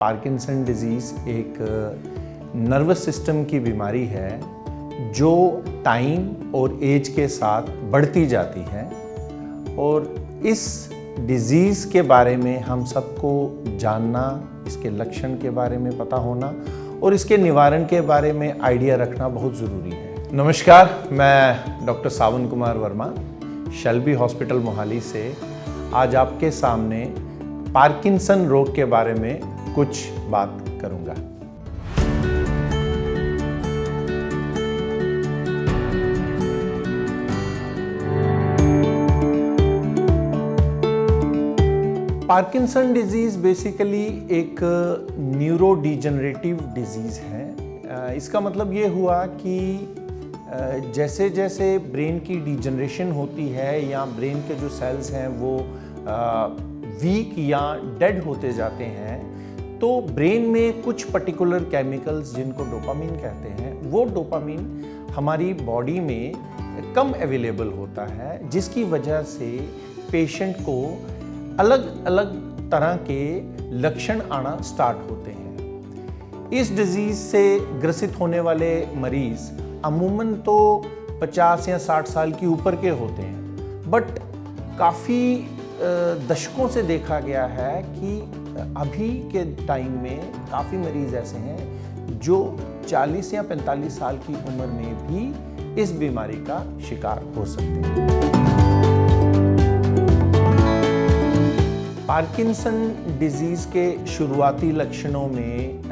Parkinson disease एक nervous system की बीमारी है जो टाइम और एज के साथ बढ़ती जाती है। और इस डिज़ीज़ के बारे में हम सबको जानना, इसके लक्षण के बारे में पता होना और इसके निवारण के बारे में आइडिया रखना बहुत ज़रूरी है। नमस्कार, मैं डॉक्टर सावन कुमार वर्मा शेल्बी हॉस्पिटल मोहाली से आज आपके सामने पार्किंसन रोग के बारे में कुछ बात करूंगा। पार्किंसन डिजीज बेसिकली एक न्यूरो डिजेनरेटिव डिजीज है। इसका मतलब ये हुआ कि जैसे जैसे ब्रेन की डिजेनरेशन होती है या ब्रेन के जो सेल्स हैं वो वीक या डेड होते जाते हैं, तो ब्रेन में कुछ पर्टिकुलर केमिकल्स जिनको डोपामिन कहते हैं, वो डोपामिन हमारी बॉडी में कम अवेलेबल होता है, जिसकी वजह से पेशेंट को अलग अलग तरह के लक्षण आना स्टार्ट होते हैं। इस डिजीज़ से ग्रसित होने वाले मरीज़ अमूमन तो 50 या 60 साल की ऊपर के होते हैं, बट काफ़ी दशकों से देखा गया है कि अभी के टाइम में काफ़ी मरीज़ ऐसे हैं जो 40 या 45 साल की उम्र में भी इस बीमारी का शिकार हो सकते हैं। पार्किंसन डिजीज़ के शुरुआती लक्षणों में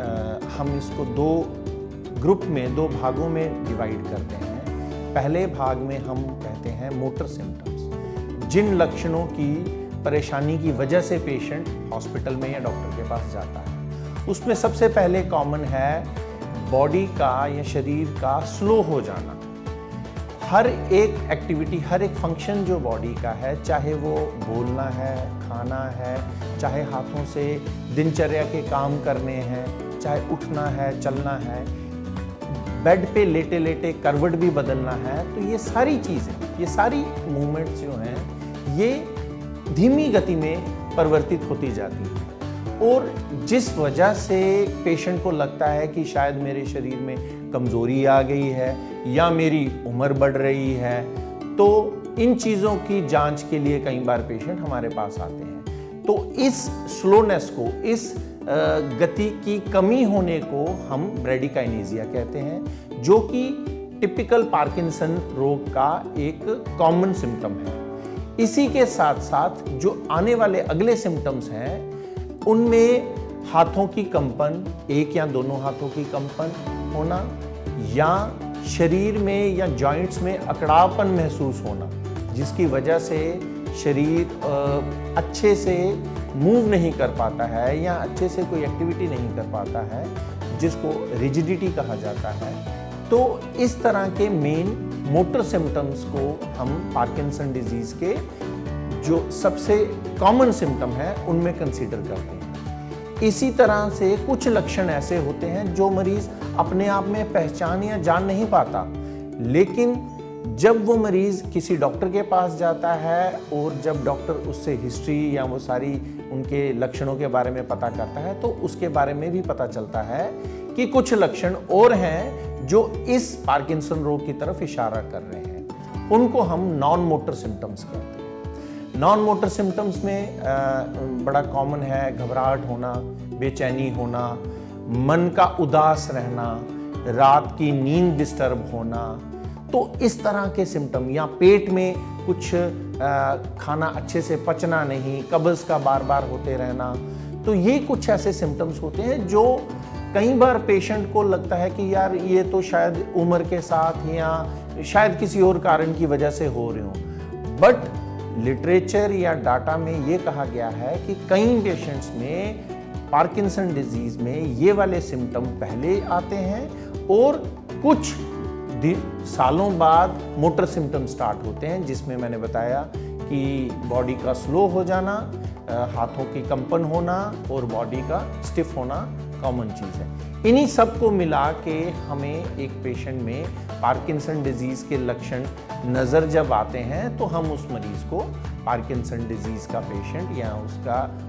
हम इसको दो भागों में डिवाइड करते हैं। पहले भाग में हम कहते हैं मोटर सिम्टम्स, जिन लक्षणों की परेशानी की वजह से पेशेंट हॉस्पिटल में या डॉक्टर के पास जाता है। उसमें सबसे पहले कॉमन है बॉडी का या शरीर का स्लो हो जाना। हर एक एक्टिविटी, हर एक फंक्शन जो बॉडी का है, चाहे वो बोलना है, खाना है, चाहे हाथों से दिनचर्या के काम करने हैं, चाहे उठना है, चलना है, बेड पे लेटे लेटे करवट भी बदलना है, तो ये सारी चीज़ें, ये सारी मूवमेंट्स जो हैं ये धीमी गति में परिवर्तित होती जाती है। और जिस वजह से पेशेंट को लगता है कि शायद मेरे शरीर में कमज़ोरी आ गई है या मेरी उम्र बढ़ रही है, तो इन चीज़ों की जांच के लिए कई बार पेशेंट हमारे पास आते हैं। तो इस स्लोनेस को, इस गति की कमी होने को हम ब्रेडिकाइनेसिया कहते हैं, जो कि टिपिकल पार्किंसन रोग का एक कॉमन सिम्टम है। इसी के साथ साथ जो आने वाले अगले सिम्टम्स हैं, उनमें हाथों की कंपन, एक या दोनों हाथों की कंपन होना, या शरीर में या जॉइंट्स में अकड़ापन महसूस होना, जिसकी वजह से शरीर अच्छे से मूव नहीं कर पाता है या अच्छे से कोई एक्टिविटी नहीं कर पाता है, जिसको रिजिडिटी कहा जाता है। तो इस तरह के मेन मोटर सिम्टम्स को हम पार्किंसन डिजीज़ के जो सबसे कॉमन सिम्टम है उनमें कंसीडर करते हैं। इसी तरह से कुछ लक्षण ऐसे होते हैं जो मरीज़ अपने आप में पहचान या जान नहीं पाता, लेकिन जब वो मरीज़ किसी डॉक्टर के पास जाता है और जब डॉक्टर उससे हिस्ट्री या वो सारी उनके लक्षणों के बारे में पता करता है, तो उसके बारे में भी पता चलता है कि कुछ लक्षण और हैं जो इस पार्किंसन रोग की तरफ इशारा कर रहे हैं। उनको हम नॉन मोटर सिम्टम्स कहते हैं। नॉन मोटर सिम्टम्स में बड़ा कॉमन है घबराहट होना, बेचैनी होना, मन का उदास रहना, रात की नींद डिस्टर्ब होना। तो इस तरह के सिम्टम, या पेट में कुछ खाना अच्छे से पचना नहीं, कब्ज़ का बार बार होते रहना, तो ये कुछ ऐसे सिम्टम्स होते हैं जो कई बार पेशेंट को लगता है कि यार ये तो शायद उम्र के साथ या शायद किसी और कारण की वजह से हो रहे हों। बट लिटरेचर या डाटा में ये कहा गया है कि कई पेशेंट्स में पार्किंसन डिजीज़ में ये वाले सिम्टम पहले आते हैं और कुछ सालों बाद मोटर सिम्टम स्टार्ट होते हैं, जिसमें मैंने बताया कि बॉडी का स्लो हो जाना, हाथों की कंपन होना और बॉडी का स्टिफ होना कॉमन चीज़ है। इन्हीं सब को मिला के हमें एक पेशेंट में पार्किंसन डिजीज़ के लक्षण नज़र जब आते हैं तो हम उस मरीज़ को पार्किंसन डिजीज़ का पेशेंट या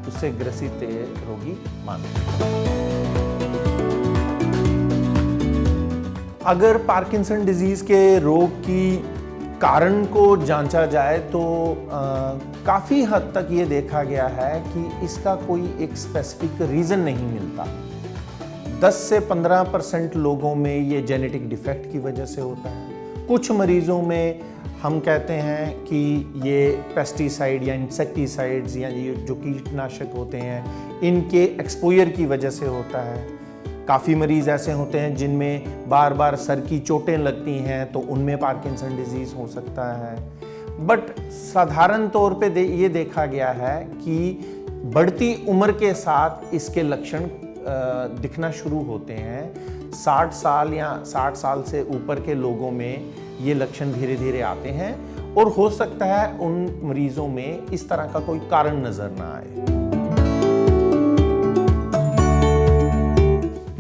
उससे ग्रसित रोगी मानते हैं। अगर पार्किंसन डिजीज़ के रोग की कारण को जांचा जाए तो काफ़ी हद तक ये देखा गया है कि इसका कोई एक स्पेसिफिक रीज़न नहीं मिलता। 10 से 15% लोगों में ये जेनेटिक डिफेक्ट की वजह से होता है। कुछ मरीज़ों में हम कहते हैं कि ये पेस्टिसाइड या इंसेक्टिसाइड्स या ये जो कीटनाशक होते हैं इनके एक्सपोजर की वजह से होता है। काफ़ी मरीज़ ऐसे होते हैं जिनमें बार बार सर की चोटें लगती हैं तो उनमें पार्किंसन डिजीज़ हो सकता है। बट साधारण तौर पे ये देखा गया है कि बढ़ती उम्र के साथ इसके लक्षण दिखना शुरू होते हैं। 60 साल या 60 साल से ऊपर के लोगों में ये लक्षण धीरे धीरे आते हैं और हो सकता है उन मरीजों में इस तरह का कोई कारण नज़र ना आए।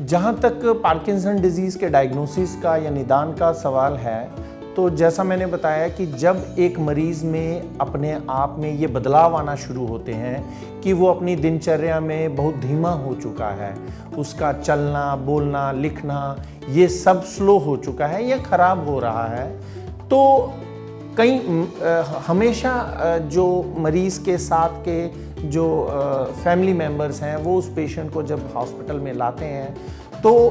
जहाँ तक पार्किंसन डिजीज़ के डायग्नोसिस का या निदान का सवाल है तो जैसा मैंने बताया कि जब एक मरीज़ में अपने आप में ये बदलाव आना शुरू होते हैं कि वो अपनी दिनचर्या में बहुत धीमा हो चुका है, उसका चलना, बोलना, लिखना ये सब स्लो हो चुका है या ख़राब हो रहा है, तो हमेशा जो मरीज़ के साथ के जो फैमिली मेम्बर्स हैं वो उस पेशेंट को जब हॉस्पिटल में लाते हैं तो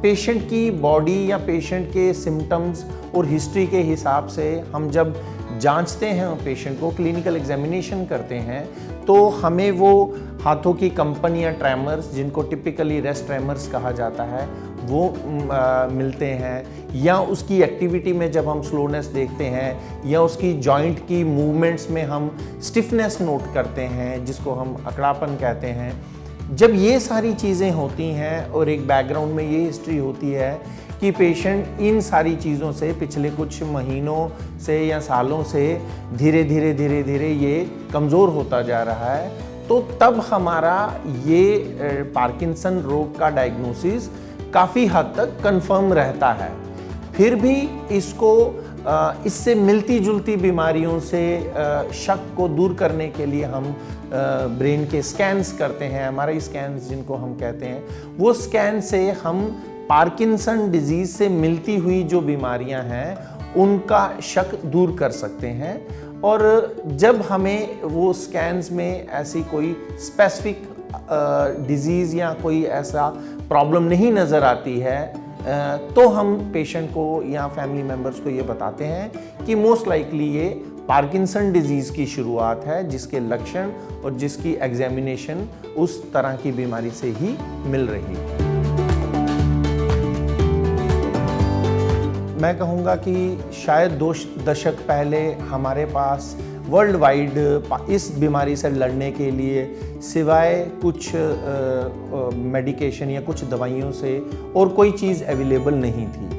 पेशेंट की बॉडी या पेशेंट के सिम्टम्स और हिस्ट्री के हिसाब से हम जब जांचते हैं पेशेंट को, क्लिनिकल एग्जामिनेशन करते हैं, तो हमें वो हाथों की कंपन या ट्रेमर्स जिनको टिपिकली रेस्ट ट्रेमर्स कहा जाता है वो मिलते हैं, या उसकी एक्टिविटी में जब हम स्लोनेस देखते हैं या उसकी जॉइंट की मूवमेंट्स में हम स्टिफनेस नोट करते हैं जिसको हम अकड़ापन कहते हैं। जब ये सारी चीज़ें होती हैं और एक बैकग्राउंड में ये हिस्ट्री होती है कि पेशेंट इन सारी चीज़ों से पिछले कुछ महीनों से या सालों से धीरे धीरे ये कमज़ोर होता जा रहा है, तो तब हमारा ये पार्किंसन रोग का डायग्नोसिस काफ़ी हद तक कंफर्म रहता है। फिर भी इससे मिलती जुलती बीमारियों से शक को दूर करने के लिए हम ब्रेन के स्कैन्स करते हैं। एमआरआई स्कैन्स जिनको हम कहते हैं, वो स्कैन से हम पार्किंसन डिजीज़ से मिलती हुई जो बीमारियां हैं उनका शक दूर कर सकते हैं। और जब हमें वो स्कैन्स में ऐसी कोई स्पेसिफिक डिजीज़ या कोई ऐसा प्रॉब्लम नहीं नज़र आती है तो हम पेशेंट को या फैमिली मेम्बर्स को ये बताते हैं कि मोस्ट लाइकली ये पार्किंसन डिजीज़ की शुरुआत है जिसके लक्षण और जिसकी एग्जामिनेशन उस तरह की बीमारी से ही मिल रही है। मैं कहूँगा कि शायद 2 दशक पहले हमारे पास वर्ल्ड वाइड इस बीमारी से लड़ने के लिए सिवाय कुछ मेडिकेशन या कुछ दवाइयों से और कोई चीज़ अवेलेबल नहीं थी।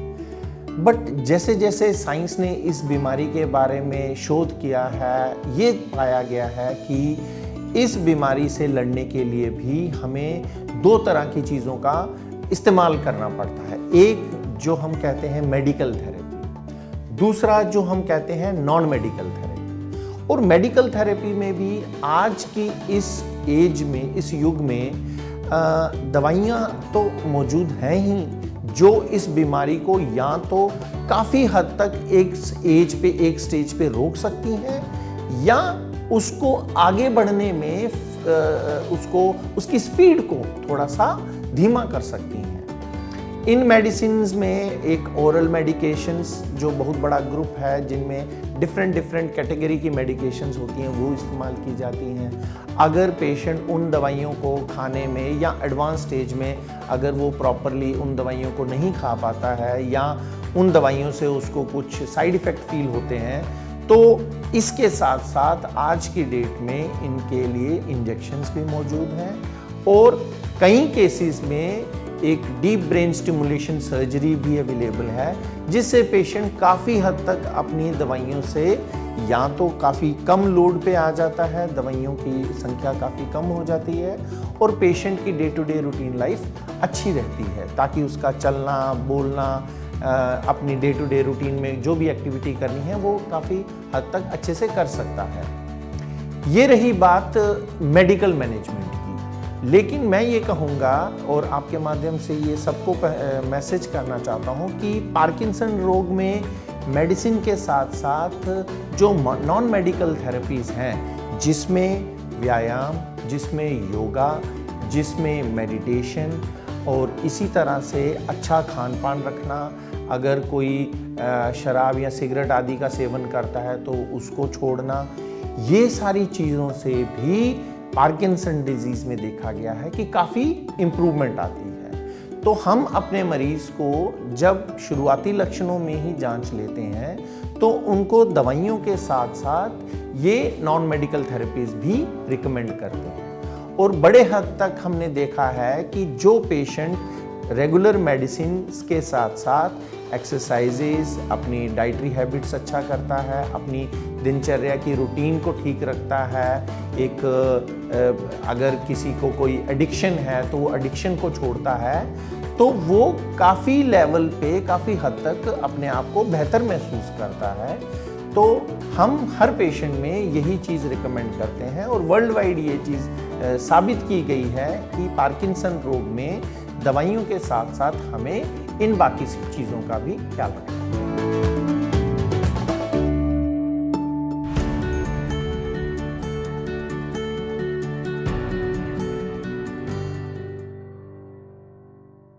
बट जैसे जैसे साइंस ने इस बीमारी के बारे में शोध किया है, ये पाया गया है कि इस बीमारी से लड़ने के लिए भी हमें 2 तरह की चीज़ों का इस्तेमाल करना पड़ता है। एक जो हम कहते हैं मेडिकल थेरेपी, दूसरा जो हम कहते हैं नॉन मेडिकल थेरेपी। और मेडिकल थेरेपी में भी आज की इस एज में, इस युग में दवाइयाँ तो मौजूद हैं ही जो इस बीमारी को या तो काफ़ी हद तक एक स्टेज पे रोक सकती हैं या उसको आगे बढ़ने में उसकी स्पीड को थोड़ा सा धीमा कर सकती हैं। इन मेडिसिन्स में एक ओरल मेडिकेशंस जो बहुत बड़ा ग्रुप है जिनमें डिफरेंट कैटेगरी की मेडिकेशंस होती हैं वो इस्तेमाल की जाती हैं। अगर पेशेंट उन दवाइयों को खाने में या एडवांस स्टेज में अगर वो प्रॉपरली उन दवाइयों को नहीं खा पाता है या उन दवाइयों से उसको कुछ साइड इफ़ेक्ट फील होते हैं तो इसके साथ साथ आज की डेट में इनके लिए इंजेक्शंस भी मौजूद हैं और कई केसेस में एक डीप ब्रेन स्टिमुलेशन सर्जरी भी अवेलेबल है जिससे पेशेंट काफ़ी हद तक अपनी दवाइयों से या तो काफ़ी कम लोड पे आ जाता है, दवाइयों की संख्या काफ़ी कम हो जाती है और पेशेंट की day to day routine life अच्छी रहती है, ताकि उसका चलना बोलना अपनी डे टू डे रूटीन में जो भी एक्टिविटी करनी है वो काफ़ी हद तक अच्छे से कर सकता है। ये रही बात मेडिकल मैनेजमेंट की। लेकिन मैं ये कहूँगा और आपके माध्यम से ये सबको मैसेज करना चाहता हूँ कि पार्किंसन रोग में मेडिसिन के साथ साथ जो नॉन मेडिकल थेरेपीज़ हैं, जिसमें व्यायाम, जिसमें योगा, जिसमें मेडिटेशन और इसी तरह से अच्छा खान पान रखना, अगर कोई शराब या सिगरेट आदि का सेवन करता है तो उसको छोड़ना, ये सारी चीज़ों से भी पार्किंसन डिजीज़ में देखा गया है कि काफ़ी इम्प्रूवमेंट आती है। तो हम अपने मरीज़ को जब शुरुआती लक्षणों में ही जांच लेते हैं तो उनको दवाइयों के साथ साथ ये नॉन मेडिकल थेरेपीज़ भी रिकमेंड करते हैं। और बड़े हद तक हमने देखा है कि जो पेशेंट रेगुलर मेडिसिन के साथ साथ एक्सरसाइजेस, अपनी डाइटरी हैबिट्स अच्छा करता है, अपनी दिनचर्या की रूटीन को ठीक रखता है, एक अगर किसी को कोई एडिक्शन है तो वो एडिक्शन को छोड़ता है, तो वो काफ़ी लेवल पे काफ़ी हद तक अपने आप को बेहतर महसूस करता है। तो हम हर पेशेंट में यही चीज़ रिकमेंड करते हैं और वर्ल्ड वाइड ये चीज़ साबित की गई है कि पार्किंसन रोग में दवाइयों के साथ साथ हमें इन बाकी चीज़ों का भी ख्याल रखना है।